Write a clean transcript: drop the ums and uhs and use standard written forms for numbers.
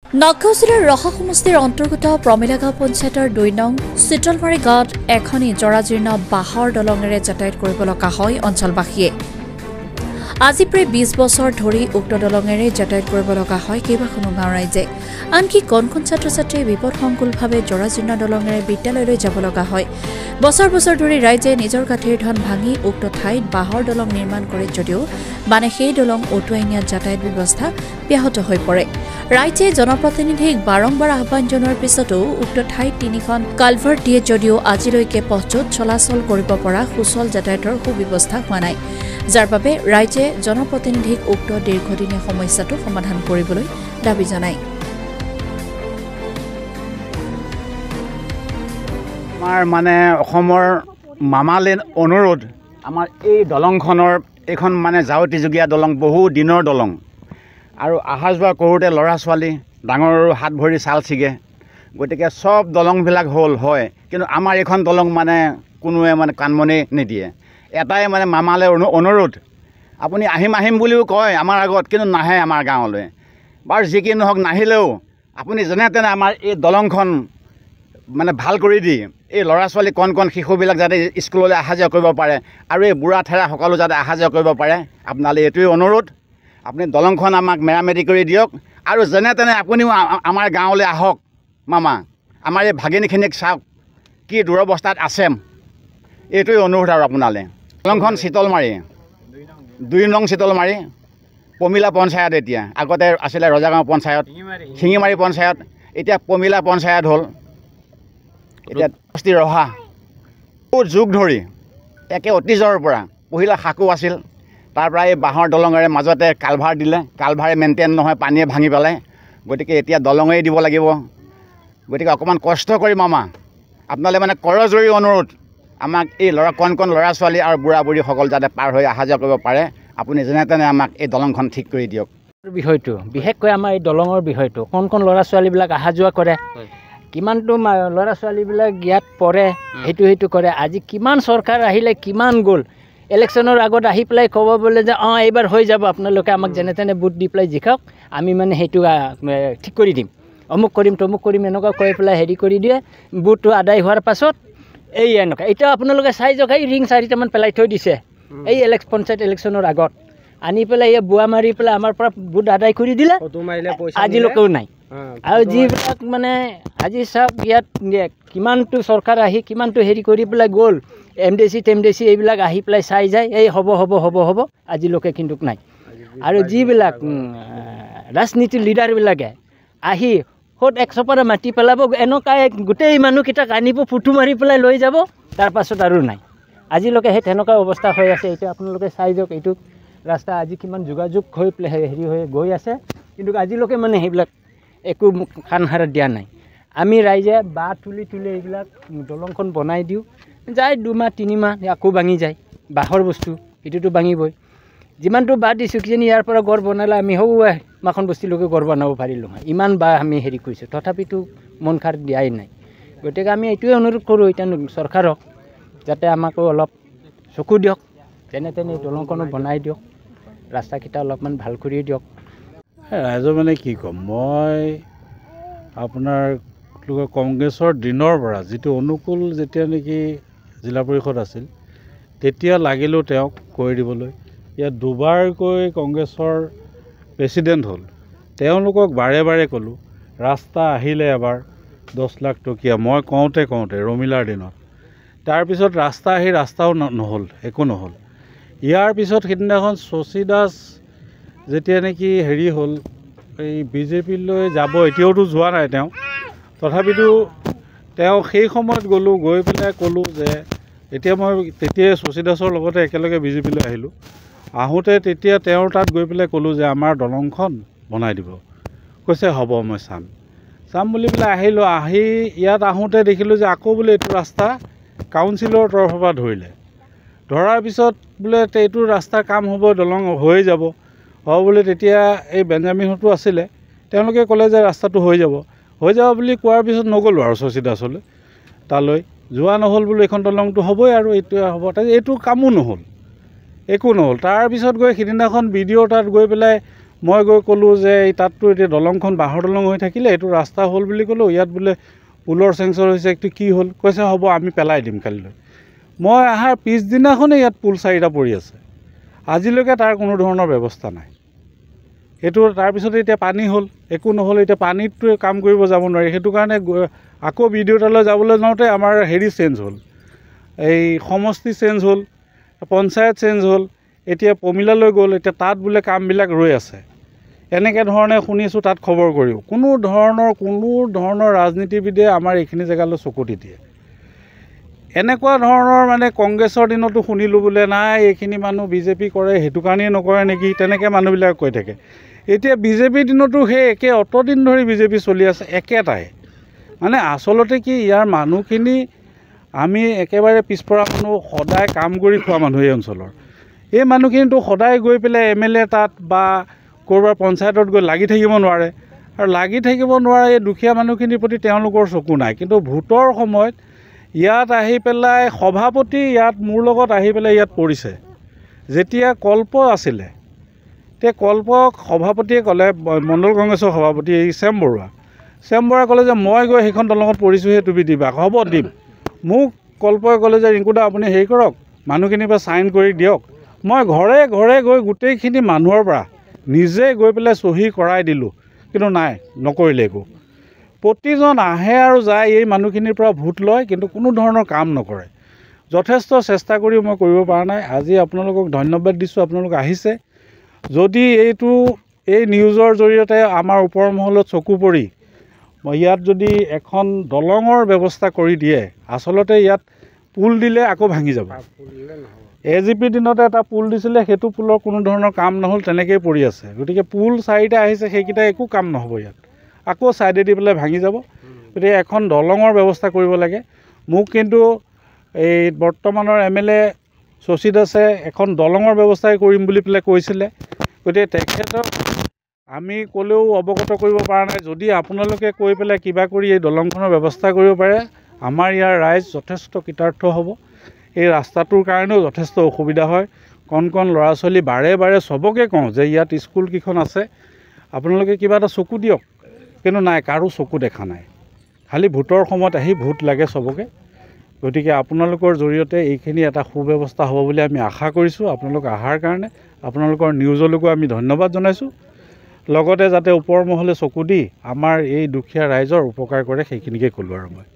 নগাঁও জিলাৰ ৰহা সমষ্টিৰ অন্তৰ্গত প্ৰমিলাগাঁও পঞ্চায়তৰ ২ নং চিতলমাৰী গাঁৱত এখনি জৰাজীৰ্ণ বাঁহৰ দলঙেৰে যাতায়াত কৰিব লগা হয় অঞ্চলবাসীয়ে। আজি প্ৰায় ২০ বছৰ ধৰি উক্ত দলঙেৰে যাতায়াত কৰিব লগা হয় কেইবাখনো গাঁও ৰাইজে। আনকি কণ কণ ছাত্ৰ ছাত্ৰীয়ে বিপদসংকুলভাৱে জৰাজীৰ্ণ দলঙেৰে বিদ্যালয়লৈ যাব লগা হয়। বছৰ বছৰ ধৰি ৰাইজে নিজৰ গাঁঠিৰ ধন ভাঙি উক্ত ঠাইত বাঁহৰ দলং নিৰ্মাণ কৰে যদিও মানে সেই দলং উটুৱাই নিয়াত যাতায়াত ব্যৱস্থা ব্যাহত হৈ পৰে। ৰাইজে জনপ্ৰতিনিধিক বাৰম্বাৰ আহ্বান জনোৱাৰ পিছতো উক্ত ঠাইত ৩খন কালভাৰ্ট দিয়ে যদিও আজিলৈকে পথটোত চলাচল কৰিব পৰা সুচল যাতায়াতৰ সুব্যৱস্থা হোৱা নাই, যাৰ বাবে ৰাইজে জনপ্ৰতিনিধিক উক্ত দীৰ্ঘদিনীয়া সমস্যাটো সমাধান কৰিবলৈ দাবী জনায়। আমাৰ মানে অসমৰ মামালে অনুৰোধ, আমাৰ এই দলংখনৰ এইখন মানে যাৱতীযুগীয়া দলং, বহু দিনৰ দলং আৰু অহা যোৱা কৰোঁতে ল'ৰা ছোৱালী ডাঙৰৰো হাত ভৰি ছাল ছিগে, গতিকে চব দলংবিলাক হয়, কিন্তু আমাৰ এইখন দলং মানে কোনোৱে মানে কাণমনি নিদিয়ে। এটাই মানে মামালে অনুৰোধ, আপুনি আহিম আহিম বুলিও কয় আমাৰ আগত, কিন্তু নাহে আমাৰ গাঁৱলৈ। বাৰু যি কি নহওক, নাহিলেও আপুনি যেনে তেনে আমাৰ এই দলংখন মানে ভাল কৰি দি এই ল'ৰা ছোৱালী কণ কণ শিশুবিলাক যাতে স্কুললৈ অহা যোৱা কৰিব পাৰে আৰু এই বুঢ়া ঠেৰা সকলো যাতে অহা যোৱা কৰিব পাৰে, আপোনালৈ এইটোৱে অনুৰোধ। আপুনি দলংখন আমাক মেৰামতি কৰি দিয়ক আৰু যেনে তেনে আপুনিও আমাৰ গাঁৱলৈ আহক। মামা, আমাৰ এই ভাগিনীখিনিক চাওক কি দুৰৱস্থাত আছে, এইটোৱে অনুৰোধ আৰু আপোনালৈ। দলংখন চিতলমাৰী ২ নং চিতলমাৰী পমিলা পঞ্চায়ত, এতিয়া আগতে আছিলে ৰজাগাঁও পঞ্চায়ত, শিঙিমাৰী পঞ্চায়ত, এতিয়া পমিলা পঞ্চায়ত হ'ল। এতিয়া সমষ্টি ৰহা বহুত যুগ ধৰি একে অতীজৰ পৰা পহিলা শাকো আছিল, তাৰ পৰা এই বাঁহৰ দলঙেৰে মাজতে কালভাৰ দিলে, কালভাৰে মেইনটেইন নহয়, পানীয়ে ভাঙি পেলাই, গতিকে এতিয়া দলঙেই দিব লাগিব। গতিকে অকণমান কষ্ট কৰি মামা আপোনালৈ মানে কৰজোৰী অনুৰোধ, আমাক এই কণ কণ ল'ৰা ছোৱালী আৰু বুঢ়া বুঢ়ীসকল যাতে পাৰ হৈ অহা যোৱা কৰিব পাৰে, আপুনি যেনে তেনে আমাক এই দলংখন ঠিক কৰি দিয়ক। বিষয়টো বিশেষকৈ আমাৰ এই দলঙৰ বিষয়টো, কণ কণ ল'ৰা ছোৱালীবিলাক অহা যোৱা কৰে, কিমানটো ল'ৰা ছোৱালীবিলাক ইয়াত পঢ়ে, সেইটো কৰে। আজি কিমান চৰকাৰ আহিলে, কিমান গ'ল, ইলেকশ্যনৰ আগত আহি পেলাই ক'ব বোলে যে এইবাৰ হৈ যাব, আপোনালোকে আমাক যেনে তেনে ভোট দি পেলাই জিকাওক, আমি মানে সেইটো ঠিক কৰি দিম, অমুক কৰিম তমুক কৰিম, এনেকুৱা কৈ পেলাই হেৰি কৰি দিয়ে। ভোটটো আদায় হোৱাৰ পাছত এই এনেকুৱা, এতিয়া আপোনালোকে চাই যাওক, এই ৰিং 4টামান পেলাই থৈ দিছে এই পঞ্চায়ত ইলেকশ্যনৰ আগত, আনি পেলাই এই বুৱা মাৰি পেলাই আমাৰ পৰা ভোট আদায় কৰি দিলে, আজিলৈকেও নাই। আৰু যিবিলাক মানে আজি চাওক, ইয়াত কিমানটো চৰকাৰ আহি কিমানটো হেৰি কৰি পেলাই গ'ল, এমডেচি এইবিলাক আহি পেলাই চাই যায়, এই হ'ব আজিলৈকে কিন্তু নাই। আৰু যিবিলাক ৰাজনীতিৰ লিডাৰবিলাকে আহি ক'ত 100 পৰা মাটি পেলাব, এনেকুৱা গোটেই মানুহকেইটাক আনিব, ফুটো মাৰি পেলাই লৈ যাব, তাৰপাছত আৰু নাই। আজিলৈকে সেই তেনেকুৱা অৱস্থা হৈ আছে। এতিয়া আপোনালোকে চাই যাওক, এইটো ৰাস্তা আজি কিমান যোগাযোগ হৈ পেলাই হেৰি হৈ গৈ আছে, কিন্তু আজিলৈকে মানে সেইবিলাক একো কাণ সাৰত দিয়া নাই। আমি ৰাইজে বাঁহ তুলি এইবিলাক দলংখন বনাই দিওঁ, যায় 2 মাহ 3 মাহ আকৌ ভাঙি যায়। বাঁহৰ বস্তু সেইটোতো ভাঙিবই। যিমানটো বাঁহ দিছোঁ, কিজানি ইয়াৰ পৰা গড় বনালে আমি মাখন বস্তিলৈকে গড় বনাব পাৰিলোঁ হয়, ইমান বাঁহ আমি হেৰি কৰিছোঁ, তথাপিতো মন খাৰ দিয়াই নাই। গতিকে আমি এইটোৱে অনুৰোধ কৰোঁ এতিয়া চৰকাৰক, যাতে আমাকো অলপ চকু দিয়ক, যেনে তেনে দলংখনো বনাই দিয়ক, ৰাস্তাকেইটা অলপমান ভাল কৰি দিয়ক। ৰাইজৰ মানে কি ক'ম, মই আপোনাৰ কংগ্ৰেছৰ দিনৰ পৰা যিটো অনুকূল যেতিয়া নেকি জিলা পৰিষদ আছিল, তেতিয়া লাগিলোঁ তেওঁক কৰি দিবলৈ। ইয়াত 2বাৰকৈ কংগ্ৰেছৰ প্ৰেছিডেণ্ট হ'ল, তেওঁলোকক বাৰে বাৰে ক'লোঁ, ৰাস্তা আহিলে এবাৰ 10 লাখ টকীয়া, মই কওঁতে ৰমিলাৰ দিনত, তাৰপিছত ৰাস্তা আহি ৰাস্তাও নহ'ল, একো নহ'ল। ইয়াৰ পিছত সিদিনাখন শশী দাস যেতিয়া নেকি হেৰি হ'ল, এই বিজেপিলৈ যাব, এতিয়াওতো যোৱা নাই তেওঁ, তথাপিতো তেওঁ সেই সময়ত গ'লোঁ, গৈ পেলাই ক'লোঁ যে এতিয়া মই তেতিয়াই শশী দাসৰ লগতে একেলগে বিজেপিলৈ আহিলোঁ। আহোঁতে তেতিয়া তেওঁৰ তাত গৈ পেলাই ক'লোঁ যে আমাৰ দলংখন বনাই দিব। কৈছে হ'ব, মই চাম বুলি পেলাই আহিলোঁ। আহি ইয়াত আহোঁতে দেখিলোঁ যে আকৌ বোলে এইটো ৰাস্তা কাউন্সিলৰ তৰফৰ পৰা ধৰাৰ পিছত বোলে এইটো ৰাস্তাৰ কাম হ'ব, দলং হৈয়ে যাব বুলি তেতিয়া এই বেঞ্জামিনহঁতো আছিলে, তেওঁলোকে ক'লে যে ৰাস্তাটো হৈ যাব বুলি কোৱাৰ পিছত নগ'লোঁ আৰু শশী দাসলৈ, তালৈ যোৱা নহ'ল। বোলো এইখন দলংটো হ'বই আৰু এইটোৱে হ'ব, এইটো কামো নহ'ল, একো নহ'ল। তাৰপিছত গৈ সিদিনাখন BDO তাত গৈ পেলাই মই গৈ ক'লোঁ যে এই তাততো এতিয়া দলংখন বাঁহৰ দলং হৈ থাকিলে এইটো ৰাস্তা হ'ল বুলি ক'লোঁ, ইয়াত বোলে পুলৰ চেংচৰ হৈছে, এইটো কি হ'ল? কৈছে হ'ব আমি পেলাই দিম কালিলৈ। মই অহাৰ পিছদিনাখনেই ইয়াত পুল 4টা পৰি আছে, আজিলৈকে তাৰ কোনো ধৰণৰ ব্যৱস্থা নাই। এইটো তাৰপিছতে এতিয়া পানী হ'ল, একো নহ'ল। এতিয়া পানীততো কাম কৰিব যাব নোৱাৰি, সেইটো কাৰণে আকৌ BDO তালৈ যাবলৈ যাওঁতে আমাৰ হেৰি চেঞ্জ হ'ল, এই সমষ্টি চেঞ্জ হ'ল, পঞ্চায়ত চেঞ্জ হ'ল, এতিয়া প্ৰমিলালৈ গ'ল, এতিয়া তাত বোলে কামবিলাক ৰৈ আছে। এনেকৈ ধৰণে শুনিছোঁ তাত খবৰ কৰিও কোনো ধৰণৰ ৰাজনীতিবিদে আমাৰ এইখিনি জেগালৈ চকু দি দিয়ে। এনেকুৱা ধৰণৰ মানে কংগ্ৰেছৰ দিনতো শুনিলোঁ বোলে নাই এইখিনি মানুহ BJP কৰে, সেইটো কাৰণেই নকৰে নেকি, তেনেকৈ মানুহবিলাক কৈ থাকে। এতিয়া BJPৰ দিনতো সেই একে অতদিন ধৰি BJP চলি আছে, একেটাই। মানে আচলতে কি ইয়াৰ মানুহখিনি আমি একেবাৰে পিছপৰা মানুহ, সদায় কাম কৰি খোৱা মানুহ এই অঞ্চলৰ। এই মানুহখিনিতো সদায় গৈ পেলাই MLA তাত বা ক'ৰবাৰ পঞ্চায়তত গৈ লাগি থাকিব নোৱাৰে, আৰু লাগি থাকিব নোৱাৰে এই দুখীয়া মানুহখিনিৰ প্ৰতি তেওঁলোকৰ চকু নাই। কিন্তু ভোটৰ সময়ত ইয়াত আহি পেলাই সভাপতি ইয়াত মোৰ লগত আহি পেলাই ইয়াত পৰিছে। যেতিয়া কল্প আছিলে, তে কল্পক সভাপতিয়ে ক'লে, মণ্ডল কংগ্ৰেছৰ সভাপতি এই শ্যাম বৰুৱাই ক'লে যে মই গৈ সেইখন দলঙত পৰিছোঁহে, তুমি দিবা? হ'ব দিম। মোক কল্পই ক'লে যে ৰিংকুদা আপুনি হেৰি কৰক, মানুহখিনিৰ পৰা চাইন কৰি দিয়ক। মই ঘৰে ঘৰে গৈ গোটেইখিনি মানুহৰ পৰা নিজে গৈ পেলাই চহী কৰাই দিলোঁ, কিন্তু নাই, নকৰিলে একো। প্ৰতিজন আহে আৰু যায়, এই মানুহখিনিৰ পৰা ভোট লয়, কিন্তু কোনো ধৰণৰ কাম নকৰে। যথেষ্ট চেষ্টা কৰিও মই কৰিব পৰা নাই। আজি আপোনালোকক ধন্যবাদ দিছোঁ, আপোনালোক আহিছে। যদি এই নিউজৰ জৰিয়তে আমাৰ ওপৰ মহলত চকু পৰি ইয়াত যদি এখন দলঙৰ ব্যৱস্থা কৰি দিয়ে, আচলতে ইয়াত পুল দিলে আকৌ ভাঙি যাব। AGP দিনতে এটা পুল দিছিলে, সেইটো পুলৰ কোনো ধৰণৰ কাম নহ'ল, তেনেকৈয়ে পৰি আছে। গতিকে পুল 4টা আহিছে, সেইকেইটা একো কাম নহ'ব, ইয়াত আকৌ ছাইডে দি পেলাই ভাঙি যাব। গতিকে এখন দলঙৰ ব্যৱস্থা কৰিব লাগে। মোক কিন্তু এই বৰ্তমানৰ MLA শশী দাসে এখন দলঙৰ ব্যৱস্থাই কৰিম বুলি পেলাই কৈছিলে। গতিকে তেখেতক আমি ক'লেও অৱগত কৰিব পৰা নাই। যদি আপোনালোকে কৈ পেলাই কিবা কৰি এই দলংখনৰ ব্যৱস্থা কৰিব পাৰে, আমাৰ ইয়াৰ ৰাইজ যথেষ্ট কৃতাৰ্থ হ'ব। এই ৰাস্তাটোৰ কাৰণেও যথেষ্ট অসুবিধা হয়। কণ ল'ৰা ছোৱালী বাৰে বাৰে চবকে কওঁ যে ইয়াত স্কুল কেইখন আছে, আপোনালোকে কিবা এটা চকু দিয়ক, কিন্তু নাই, কাৰো চকু দেখা নাই। খালি ভোটৰ সময়ত আহি ভোট লাগে চবকে। গতিকে আপোনালোকৰ জৰিয়তে এইখিনি এটা সুব্যৱস্থা হ'ব বুলি আমি আশা কৰিছোঁ। আপোনালোক অহাৰ কাৰণে আপোনালোকৰ নিউজলৈকো আমি ধন্যবাদ জনাইছোঁ। লগতে যাতে ওপৰ মহলে চকু দি আমাৰ এই দুখীয়া ৰাইজৰ উপকাৰ কৰে, সেইখিনিকে ক'লোঁ আৰু মই।